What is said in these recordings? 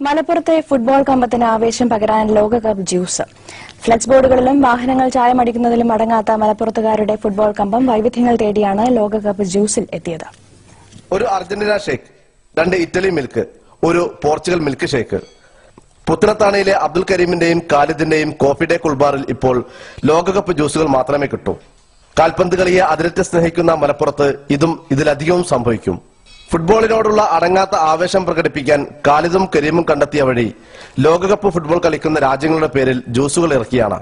മലപ്പുറത്തെ ഫുട്ബോൾ കമ്പത്തിന് ആവേശം പകരാൻ ലോകകപ്പ് ജ്യൂസ്. ഫ്ലെക്സ് ബോർഡുകളിലും വാഹനങ്ങൾ ചായമടിക്കുന്നതിലും അടങ്ങാത്ത മലപ്പുറത്തുകാരുടെ ഫുട്ബോൾ കമ്പം വൈവിധ്യങ്ങൾ തേടിയാണ് ലോകകപ്പ് ജ്യൂസിൽ എത്തിയത്. ഒരു അർജന്റീന ഷേക്ക്, 2 ഇറ്റലി മിൽക്ക്, ഒരു പോർച്ചുഗൽ മിൽക്ക് ഷേക്ക്. പുത്തനത്താണിയിലെ അബ്ദുൽ കരീമിന്റെയും ഖാലിദിന്റെയും കോഫി ഡേ കുൾബാറിൽ ഇപ്പോൾ ലോകകപ്പ് ജ്യൂസുകൾ മാത്രമേ കിട്ടൂ. കാൽപന്ത് കളിയെ അതിരറ്റ് സ്നേഹിക്കുന്ന മലപ്പുറത്ത് ഇതും ഇതിലധികവും സംഭവിക്കും. ഫുട്ബോളിനോടുള്ള അടങ്ങാത്ത ആവേശം പ്രകടിപ്പിക്കാൻ ഖാലിദും കരീമും കണ്ടെത്തിയ വഴി ലോകകപ്പ് ഫുട്ബോൾ കളിക്കുന്ന രാജ്യങ്ങളുടെ പേരിൽ ജ്യൂസുകൾ ഇറക്കിയാണ്.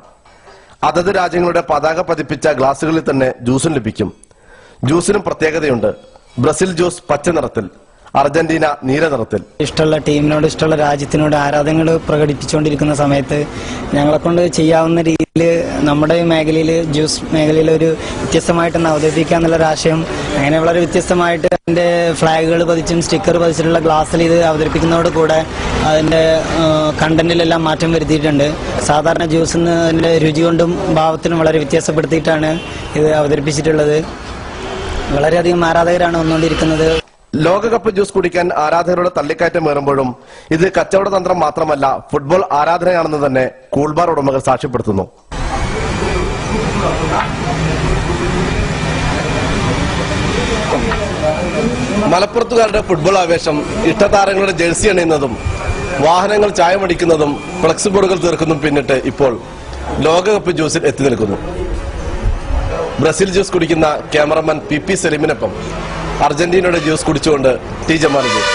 അതത് രാജ്യങ്ങളുടെ പതാക പതിപ്പിച്ച ഗ്ലാസുകളിൽ തന്നെ ജ്യൂസും ലഭിക്കും. ജ്യൂസിനും പ്രത്യേകതയുണ്ട്. ബ്രസീൽ ജ്യൂസ് പച്ച നിറത്തിൽ, അർജന്റീന നീല നിറത്തിൽ. ഇഷ്ടമുള്ള ടീമിനോട്, ഇഷ്ടമുള്ള രാജ്യത്തിനോട് ആരാധനകൾ പ്രകടിപ്പിച്ചുകൊണ്ടിരിക്കുന്ന സമയത്ത് ഞങ്ങളെ കൊണ്ട് ചെയ്യാവുന്ന രീതിയിൽ നമ്മുടെ മേഖലയിൽ, ജ്യൂസ് മേഖലയിൽ ഒരു വ്യത്യസ്തമായിട്ടൊന്ന് അവതരിപ്പിക്കുക എന്നുള്ളൊരു ആശയം, അങ്ങനെ വളരെ വ്യത്യസ്തമായിട്ട് അതിന്റെ ഫ്ലാഗുകൾ പതിച്ചും സ്റ്റിക്കർ പതിച്ചിട്ടുള്ള ഗ്ലാസ്സിൽ ഇത് അവതരിപ്പിക്കുന്നതോട് കൂടെ അതിന്റെ കണ്ടന്റിലെല്ലാം മാറ്റം വരുത്തിയിട്ടുണ്ട്. സാധാരണ ജ്യൂസിൽ അതിന്റെ രുചി കൊണ്ടും ഭാവത്തിനും വളരെ വ്യത്യാസപ്പെടുത്തിയിട്ടാണ് ഇത് അവതരിപ്പിച്ചിട്ടുള്ളത്. വളരെയധികം ആരാധകരാണ് വന്നുകൊണ്ടിരിക്കുന്നത്. ലോകകപ്പ് ജ്യൂസ് കുടിക്കാൻ ആരാധകരുടെ തള്ളിക്കയറ്റം ഏറുമ്പോഴും ഇത് കച്ചവട തന്ത്രം മാത്രമല്ല, ഫുട്ബോൾ ആരാധനയാണെന്ന് തന്നെ കൂൾബാർ ഉടമകൾ സാക്ഷ്യപ്പെടുത്തുന്നു. മലപ്പുറത്തുകാരുടെ ഫുട്ബോൾ ആവേശം ഇഷ്ടതാരങ്ങളുടെ ജേഴ്സി അണിയുന്നതും വാഹനങ്ങൾ ചായമടിക്കുന്നതും ഫ്ലെക്സ് ബോർഡുകൾ തീർക്കുന്നതും പിന്നിട്ട് ഇപ്പോൾ ലോകകപ്പ് ജ്യൂസിൽ എത്തി നിൽക്കുന്നു. ബ്രസീൽ ജ്യൂസ് കുടിക്കുന്ന ക്യാമറമാൻ പി സലീമിനൊപ്പം അർജന്റീനയുടെ ജ്യൂസ് കുടിച്ചുകൊണ്ട് ടി ജമാലുദ്ദീൻ.